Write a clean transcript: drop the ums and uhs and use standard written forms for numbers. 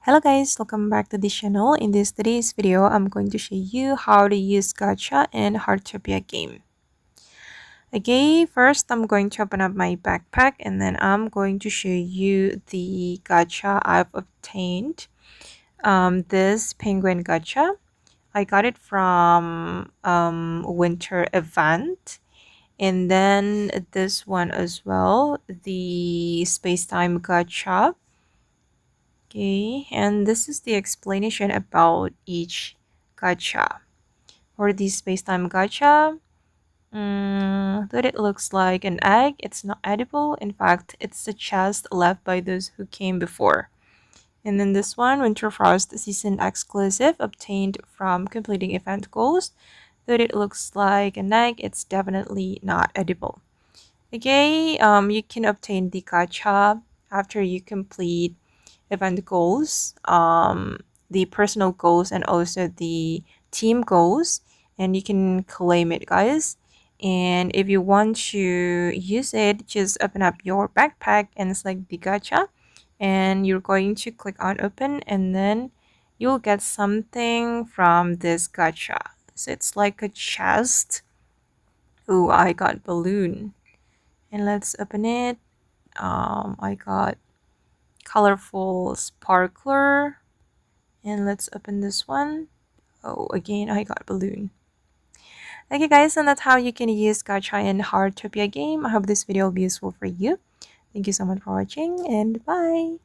Hello guys, welcome back to this channel. In today's video, I'm going to show you how to use Gacha in Heartopia game. Okay, first I'm going to open up my backpack and then I'm going to show you the Gacha I've obtained. This penguin Gacha, I got it from winter event. And then this one as well, the space-time Gacha. Okay, and this is the explanation about each gacha. For the space-time gacha, that it looks like an egg, it's not edible. In fact, it's the chest left by those who came before. And then this one, Winter Frost Season Exclusive, obtained from completing event goals. Though it looks like an egg, it's definitely not edible. Okay, you can obtain the gacha after you complete event goals, the personal goals, and also the team goals, and you can claim it, guys. And if you want to use it, just open up your backpack and select the gacha, and you're going to click on open, and then you'll get something from this gacha. So it's like a chest. Oh, I got balloon, and let's open it. I got colorful sparkler, and let's open this one. Oh, again I got balloon. Okay guys, and that's how you can use gacha in Heartopia game. I hope this video will be useful for you. Thank you so much for watching, and bye.